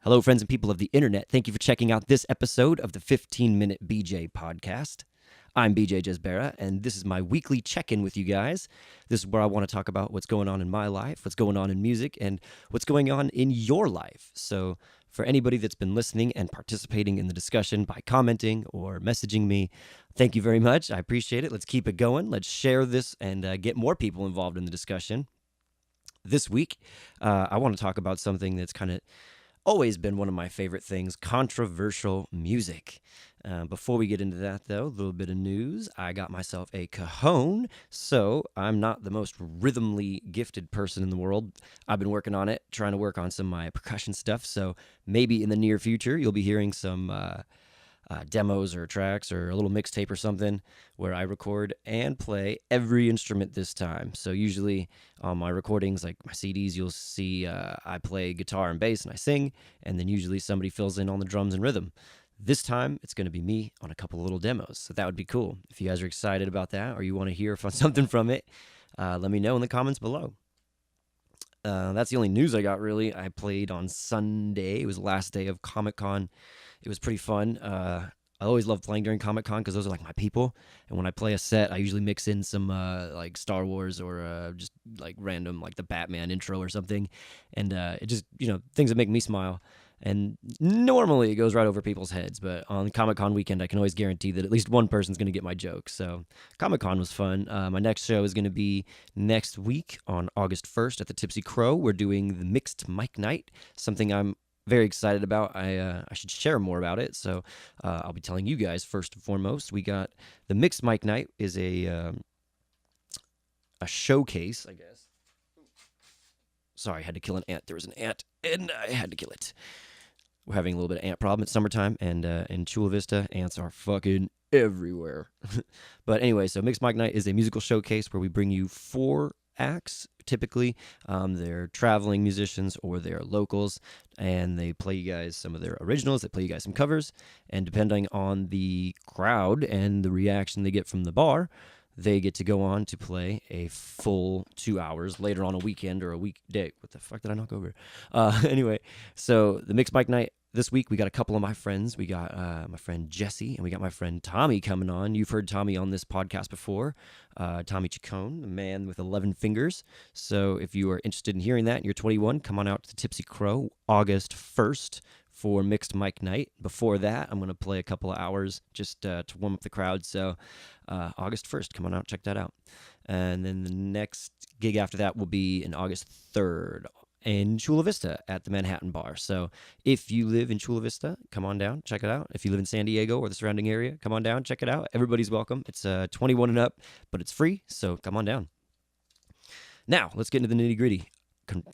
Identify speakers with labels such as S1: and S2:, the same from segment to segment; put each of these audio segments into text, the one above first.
S1: Hello, friends and people of the internet. Thank you for checking out this episode of the 15-Minute BJ podcast. I'm BJ Jezbera, and this is my weekly check-in with you guys. This is where I want to talk about what's going on in my life, what's going on in music, and what's going on in your life. So for anybody that's been listening and participating in the discussion by commenting or messaging me, thank you very much. I appreciate it. Let's keep it going. Let's share this and get more people involved in the discussion. This week, I want to talk about something that's kind of always been one of my favorite things, controversial music. Before we get into that, though, a little bit of news. I got myself a cajon, so I'm not the most rhythmly gifted person in the world. I've been working on it, trying to work on some of my percussion stuff, so maybe in the near future you'll be hearing some demos or tracks or a little mixtape or something where I record and play every instrument this time. So usually on my recordings, like my CDs, you'll see I play guitar and bass and I sing, and then usually somebody fills in on the drums and rhythm. This time, it's going to be me on a couple of little demos, so that would be cool. If you guys are excited about that or you want to hear something from it, let me know in the comments below. That's the only news I got, really. I played on Sunday. It was the last day of Comic-Con. It was pretty fun. I always love playing during Comic-Con because those are like my people. And when I play a set, I usually mix in some like Star Wars or just like random, like the Batman intro or something. And it just, things that make me smile. And normally it goes right over people's heads, but on Comic-Con weekend, I can always guarantee that at least one person's going to get my joke. So Comic-Con was fun. My next show is going to be next week on August 1st at the Tipsy Crow. We're doing the Mixed Mic Night, something I'm very excited about. I should share more about it, so I'll be telling you guys first and foremost. We got the Mixed Mic Night is a showcase, I guess. Sorry, I had to kill an ant. There was an ant, and I had to kill it. We're having a little bit of ant problem. It's summertime, and in Chula Vista, ants are fucking everywhere. But anyway, so Mixed Mic Night is a musical showcase where we bring you 4 acts. Typically, they're traveling musicians or they're locals, and they play you guys some of their originals. They play you guys some covers, and depending on the crowd and the reaction they get from the bar, they get to go on to play a full 2 hours later on a weekend or a weekday. What the fuck did I knock over? Anyway, so the Mixed Mic Night this week, we got a couple of my friends. We got my friend Jesse, and we got my friend Tommy coming on. You've heard Tommy on this podcast before. Tommy Chacon, the man with 11 fingers. So if you are interested in hearing that and you're 21, come on out to the Tipsy Crow August 1st for Mixed Mic Night. Before that, I'm going to play a couple of hours just to warm up the crowd. So August 1st, come on out, check that out. And then the next gig after that will be in August 3rd in Chula Vista at the Manhattan Bar. So if you live in Chula Vista, come on down, check it out. If you live in San Diego or the surrounding area, come on down, check it out. Everybody's welcome. It's 21 and up, but it's free, so come on down. Now, let's get into the nitty-gritty.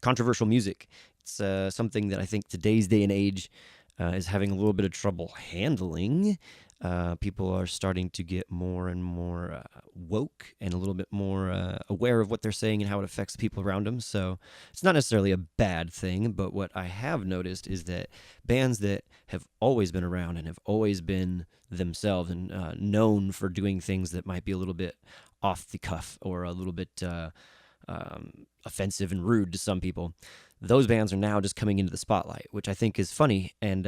S1: Controversial music. It's something that I think today's day and age is having a little bit of trouble handling. People are starting to get more and more woke and a little bit more aware of what they're saying and how it affects the people around them. So it's not necessarily a bad thing, but what I have noticed is that bands that have always been around and have always been themselves and known for doing things that might be a little bit off the cuff or a little bit offensive and rude to some people, those bands are now just coming into the spotlight, which I think is funny, and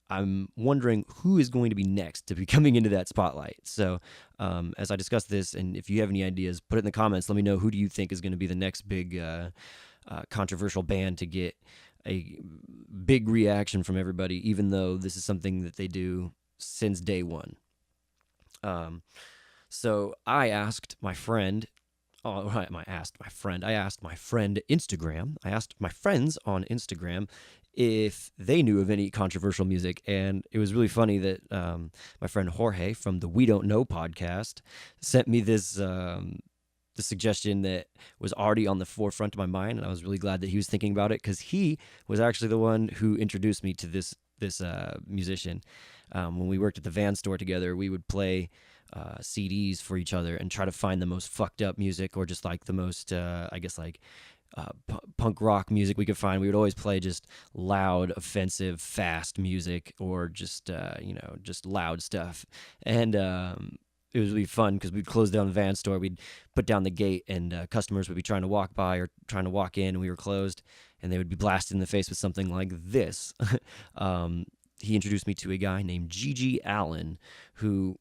S1: I'm wondering who is going to be next to be coming into that spotlight. So as I discuss this, and if you have any ideas, put it in the comments. Let me know, who do you think is going to be the next big controversial band to get a big reaction from everybody, even though this is something that they do since day one. So I asked my friend, I asked my friend Instagram. I asked my friends on Instagram if they knew of any controversial music, and it was really funny that my friend Jorge from the We Don't Know podcast sent me this the suggestion that was already on the forefront of my mind, and I was really glad that he was thinking about it because he was actually the one who introduced me to this musician. When we worked at the van store together, we would play CDs for each other and try to find the most fucked up music or just like the most, punk rock music we could find. We would always play just loud, offensive, fast music or just, just loud stuff. And it would be fun because we'd close down the van store, we'd put down the gate, and customers would be trying to walk by or trying to walk in, and we were closed, and they would be blasted in the face with something like this. He introduced me to a guy named Gigi Allen, who,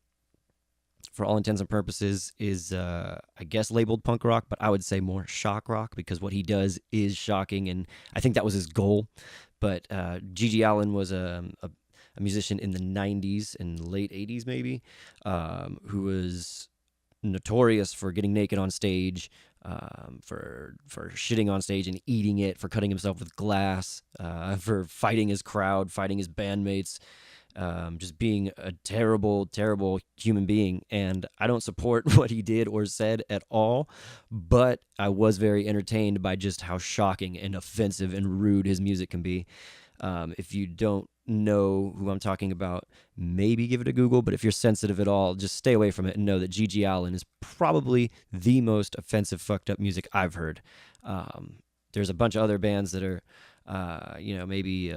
S1: for all intents and purposes, is, I guess, labeled punk rock, but I would say more shock rock because what he does is shocking, and I think that was his goal. But Gigi Allen was a musician in the 90s and late 80s, maybe, who was notorious for getting naked on stage, for shitting on stage and eating it, for cutting himself with glass, for fighting his crowd, fighting his bandmates, just being a terrible, terrible human being. And I don't support what he did or said at all, but I was very entertained by just how shocking and offensive and rude his music can be. If you don't know who I'm talking about, maybe give it a Google, but if you're sensitive at all, just stay away from it and know that Gigi Allen is probably the most offensive, fucked up music I've heard. There's a bunch of other bands that are, maybe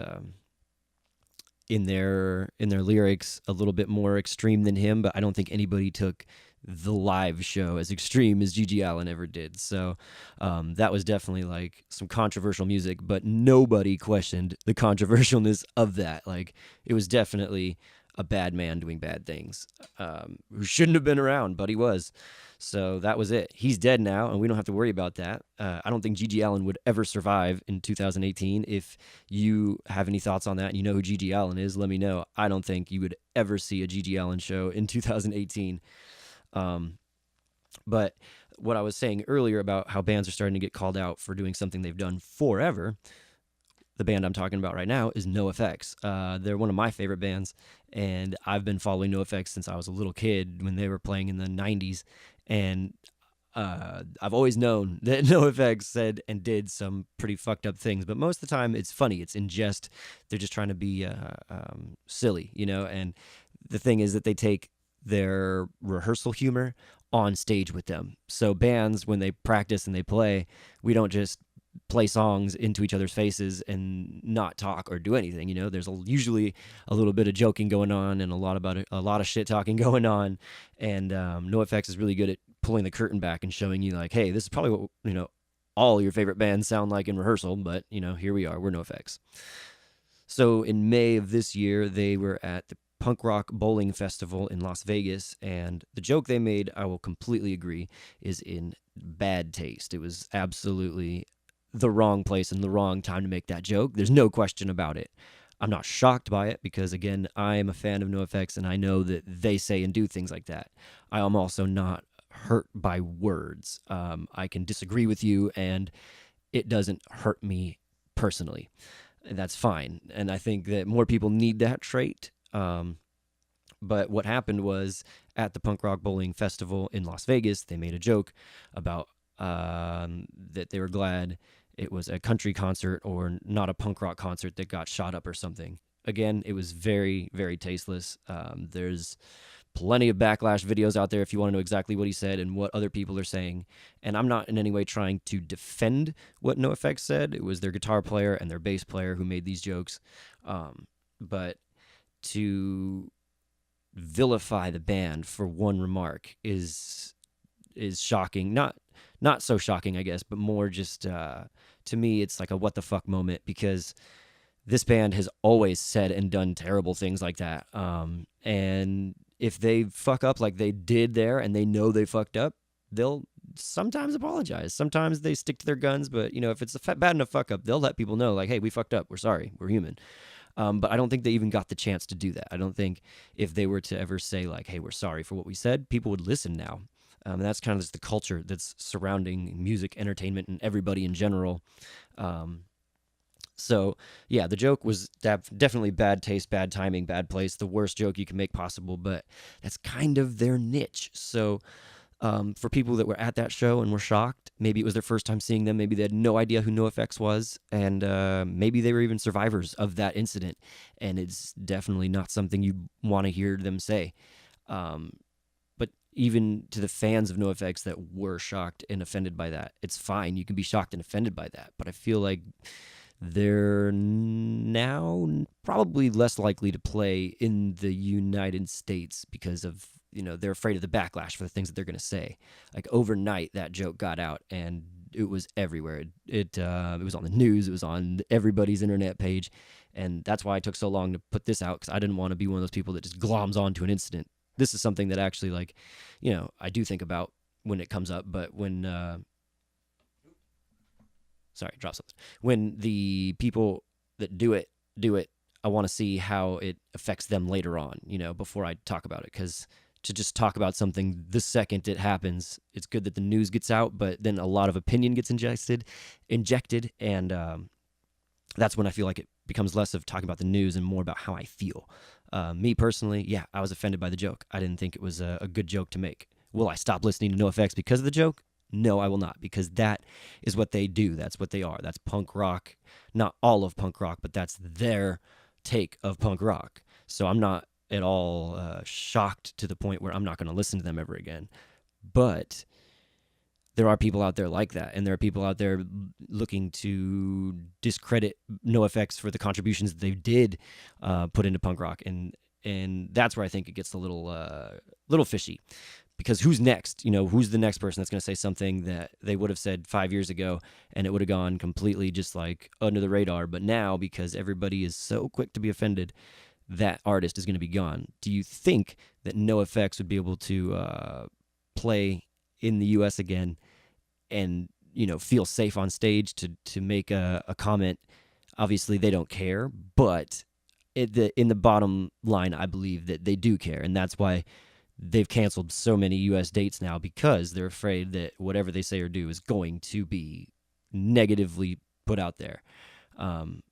S1: in their lyrics a little bit more extreme than him, but I don't think anybody took the live show as extreme as Gigi Allen ever did. So that was definitely like some controversial music, but nobody questioned the controversialness of that. Like, it was definitely a bad man doing bad things, who shouldn't have been around, but he was. So that was it. He's dead now, and we don't have to worry about that. I don't think Gigi Allen would ever survive in 2018. If you have any thoughts on that and you know who Gigi Allen is, let me know. I don't think you would ever see a Gigi Allen show in 2018. But what I was saying earlier about how bands are starting to get called out for doing something they've done forever, the band I'm talking about right now is NOFX. They're one of my favorite bands, and I've been following NOFX since I was a little kid when they were playing in the 90s. And I've always known that NOFX said and did some pretty fucked up things, but most of the time it's funny. It's in jest. They're just trying to be silly, and the thing is that they take their rehearsal humor on stage with them. So bands, when they practice and they play, we don't just play songs into each other's faces and not talk or do anything. There's usually a little bit of joking going on and a lot of shit talking going on. And NoFX is really good at pulling the curtain back and showing you like, hey, this is probably what all your favorite bands sound like in rehearsal, but here we are, we're NoFX. So in May of this year, they were at the Punk Rock Bowling Festival in Las Vegas, and the joke they made, I will completely agree, is in bad taste. It was absolutely the wrong place and the wrong time to make that joke. There's no question about it. I'm not shocked by it because, again, I am a fan of NoFX, and I know that they say and do things like that. I am also not hurt by words. I can disagree with you, and it doesn't hurt me personally. And that's fine. And I think that more people need that trait. But what happened was at the Punk Rock Bowling Festival in Las Vegas, they made a joke about that they were glad it was a country concert or not a punk rock concert that got shot up or something. Again, it was very, very tasteless. There's plenty of backlash videos out there if you want to know exactly what he said and what other people are saying. And I'm not in any way trying to defend what NoFX said. It was their guitar player and their bass player who made these jokes. But to vilify the band for one remark is shocking. Not so shocking, I guess, but more just to me, it's like a what the fuck moment because this band has always said and done terrible things like that. And if they fuck up like they did there and they know they fucked up, they'll sometimes apologize. Sometimes they stick to their guns, but if it's a bad enough fuck up, they'll let people know like, hey, we fucked up. We're sorry. We're human. But I don't think they even got the chance to do that. I don't think if they were to ever say like, hey, we're sorry for what we said, people would listen now. And that's kind of just the culture that's surrounding music, entertainment, and everybody in general. So, yeah, the joke was definitely bad taste, bad timing, bad place, the worst joke you can make possible, but that's kind of their niche. So for people that were at that show and were shocked, maybe it was their first time seeing them, maybe they had no idea who NoFX was, and maybe they were even survivors of that incident, and it's definitely not something you want to hear them say. But even to the fans of NoFX that were shocked and offended by that, it's fine. You can be shocked and offended by that, but I feel like they're now probably less likely to play in the United States because of, they're afraid of the backlash for the things that they're going to say. Like overnight, that joke got out and it was everywhere. It was on the news. It was on everybody's internet page. And that's why I took so long to put this out, because I didn't want to be one of those people that just gloms onto an incident. This is something that actually, like, I do think about when it comes up, but when, drop something. When the people that do it, I want to see how it affects them later on, before I talk about it. Because to just talk about something the second it happens, it's good that the news gets out, but then a lot of opinion gets injected, and that's when I feel like it becomes less of talking about the news and more about how I feel. Me personally, yeah, I was offended by the joke. I didn't think it was a good joke to make. Will I stop listening to NOFX because of the joke? No, I will not, because that is what they do. That's what they are. That's punk rock. Not all of punk rock, but that's their take of punk rock. So I'm not at all shocked to the point where I'm not going to listen to them ever again. But there are people out there like that, and there are people out there looking to discredit NOFX for the contributions that they did put into punk rock, and that's where I think it gets a little fishy. Because who's next? Who's the next person that's going to say something that they would have said 5 years ago, and it would have gone completely just like under the radar? But now, because everybody is so quick to be offended, that artist is going to be gone. Do you think that NOFX would be able to play in the U.S. again and, feel safe on stage to make a comment? Obviously, they don't care, but in the bottom line, I believe that they do care, and that's why they've canceled so many U.S. dates now, because they're afraid that whatever they say or do is going to be negatively put out there. And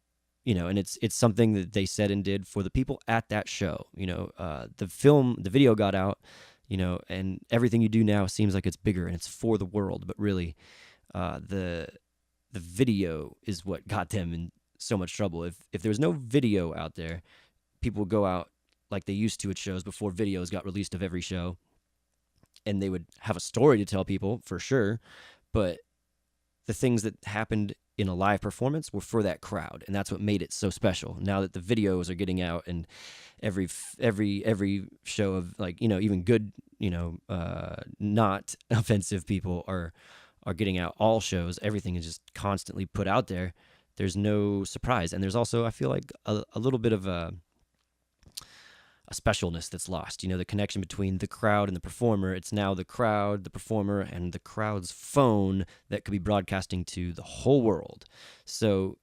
S1: it's something that they said and did for the people at that show. The video got out, and everything you do now seems like it's bigger and it's for the world, but really, the video is what got them in so much trouble. If there was no video out there, people would go out like they used to at shows before videos got released of every show, and they would have a story to tell people for sure, but the things that happened in a live performance were for that crowd, and that's what made it so special. Now that the videos are getting out, and every show of, like, even good, not offensive people are getting out, all shows, everything is just constantly put out there. There's no surprise, and there's also, I feel like, a little bit of a specialness that's lost. The connection between the crowd and the performer. It's now the crowd, the performer, and the crowd's phone that could be broadcasting to the whole world. So,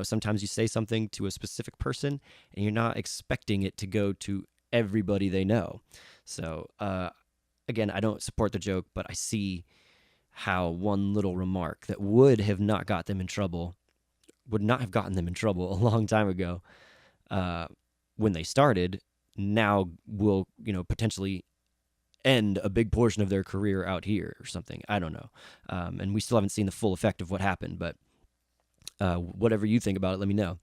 S1: sometimes you say something to a specific person and you're not expecting it to go to everybody they know. So, again, I don't support the joke, but I see how one little remark that would have not got them in trouble, would not have gotten them in trouble a long time ago, when they started, now will, potentially end a big portion of their career out here or something. I don't know. And we still haven't seen the full effect of what happened, but whatever you think about it, let me know.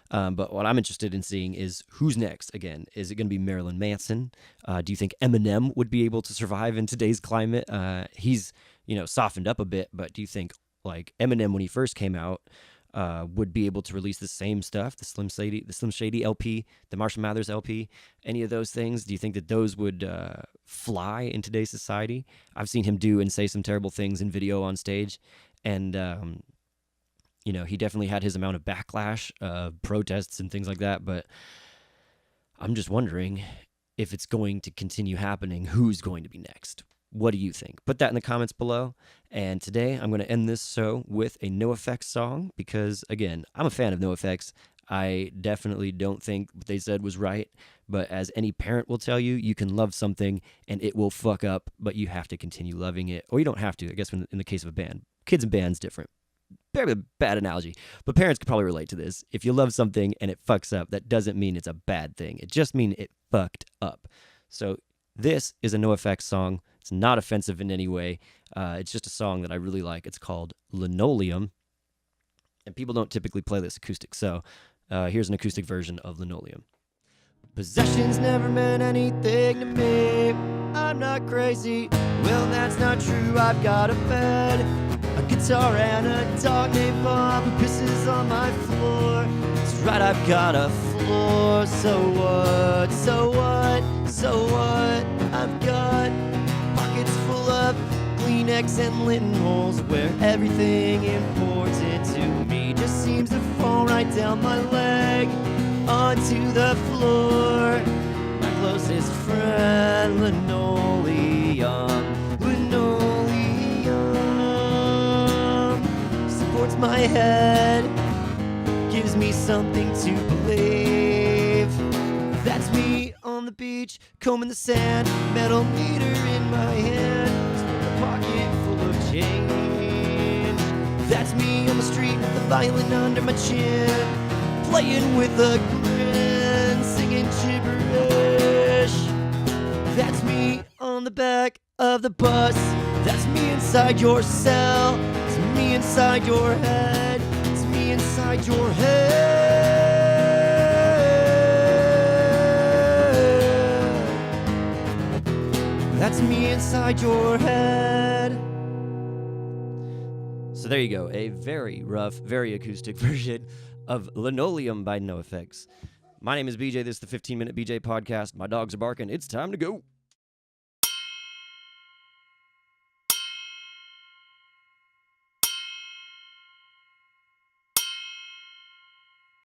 S1: But what I'm interested in seeing is who's next. Again, is it going to be Marilyn Manson? Do you think Eminem would be able to survive in today's climate? He's, softened up a bit, but do you think, like, Eminem, when he first came out, would be able to release the same stuff, the Slim Shady LP, the Marshall Mathers LP, any of those things? Do you think that those would fly in today's society? I've seen him do and say some terrible things in video on stage, and he definitely had his amount of backlash, protests and things like that, but I'm just wondering if it's going to continue happening, who's going to be next? What do you think? Put that in the comments below. And today I'm going to end this show with a NOFX song because, again, I'm a fan of NOFX. I definitely don't think what they said was right. But as any parent will tell you, you can love something and it will fuck up, but you have to continue loving it. Or you don't have to, I guess, in the case of a band. Kids and bands, different. Very bad analogy. But parents could probably relate to this. If you love something and it fucks up, that doesn't mean it's a bad thing. It just means it fucked up. So this is a NOFX song. It's not offensive in any way. It's just a song that I really like. It's called Linoleum. And people don't typically play this acoustic. So here's an acoustic version of Linoleum. Possessions never meant anything to me. I'm not crazy. Well, that's not true. I've got a bed, a guitar. guitar and a dog named Bob who pisses on my floor. That's right, I've got a floor. So what? So what? So what? I've got pockets full of Kleenex and lint holes where everything important to me just seems to fall right down my leg onto the floor. My closest friend, Linoleum, Linoleum, supports my head, gives me something to believe. That's me on the beach, combing the sand, metal meter in my hand, a pocket full of change. That's me on the street, the violin under my chin, playing with a grin, singing gibberish. That's me on the back of the bus. That's me inside your cell. It's me inside your head. It's me inside your head. That's me inside your head. So there you go, a very rough, very acoustic version of Linoleum by NOFX. My name is BJ. This is the 15-Minute BJ podcast. My dogs are barking. It's time to go.